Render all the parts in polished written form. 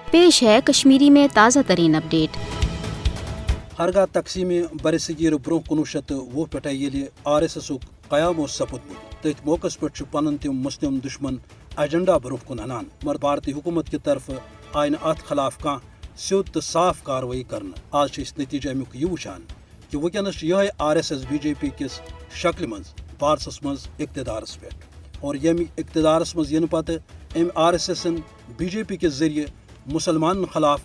पेश है कश्मीरी में ताज़ा तरीन अपडेट। हरगा तकसीम बरसगीर ब्रोह 1920 पे RSS क़याम सपुदमुत तथ मौकस पे पन तम मुस्लिम दुश्मन एजेंडा ब्रोह कुन अनान मगर भारतीय हुकूमत की तरफ आय अत खिलाफ कह सिद्ध तो साफ कार्रवाई कर। आज नतीजा अमुक यह वुचान कि वनस यह RSS BJP किस शक्ल मज भारतस मज इक़्तिदारस पे और यम इक़्तिदारस मज इन पत अम RSS BJP के जरिए मुसलमान खिलाफ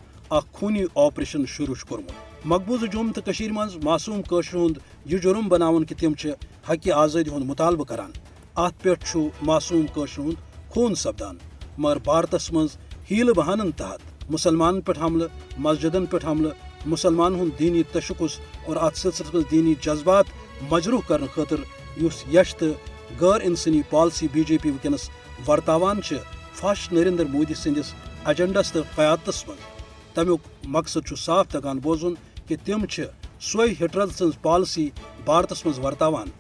खूनी ऑपरेशन शुरू कोर्मुत। मकबूज जुम तो कशीर मज मासूम कशर हुंद यह जुर्म बनावन कि तिम हक आज़ादी हुंद मुतालबह करान। अत पे मासूम कशर हुंद खून सपदान मगर भारतस मज हील बहानन तहत मुसलमान पे हमल, मस्जिदन पे हमल, मुसलमान हुंद दीनी तशक्कुस और अत सिलसिलस मज दीनी जज्बात मजरूह करने खतर युस यश तो गैर इंसानी पॉलिसी BJP वनस वर्तावान फाश नरेंद्र मोदी संदिस एजेंडस तो क़यादतस मज तमुक मकसद साफ तगान बोजुन कि तिम सोई हिटलर सज पॉलिसी भारतस मज वर्तावान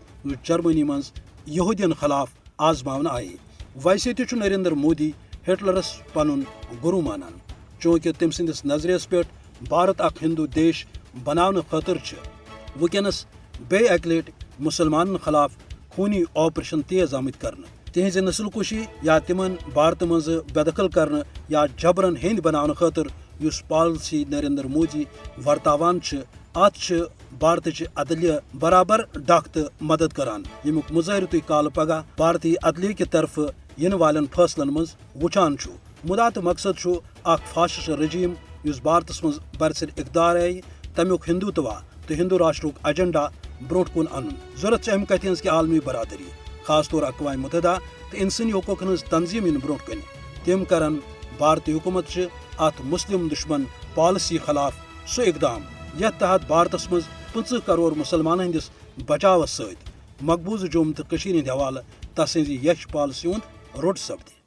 जर्मनी मज यहूदियन खिलाफ आजमावन आये। वैसे तो नरेंद्र मोदी हिटलरस पनुन गुरु मानान चूँकि तम संदिस नजरियस पे भारत अख हिंदू देश बनाने खतर वनस बे अक लट मुसलमान खिलाफ खूनी ऑपरेशन तेज आमत कर। तिहज नस्ल कुशी या तिमन भारत मज बेदखल कर या जबरन हिंद बनाने खतर युस पॉलिसी नरेंद्र मोदी वर्तावान अत भारत अदलिया बराबर डाक तो मदद करान यमुक मुजाहिर तुम काल पगह भारतीय अदलिया की तरफ इन वालन फैसलन मज वुचान मुदा तो मकसद फाशिस्ट रजीम युस भारतस मज बरसर इकदार आई तमुक हिंदुत्व तो हिंदू राष्ट्र एजेंडा ब्रोट कुन अन जरूरत अम कत कि आलमी बरादरी खास तौर अक़वाम मुत्तहिदा तो इंसानी हकूक़न हज तंजीम इन ब्रोट कन तम करन भारतीय हुकूमत अत मुस्लिम दुश्मन पॉलिसी खिलाफ सो इकदाम यथ तहत भारतस मज 50 करोड़ मुसलमान हंदिस बचावस सत मकबूज जुम तो कशीर हंद हवाले तस यश पॉलिसी हुंद रोट सपदि।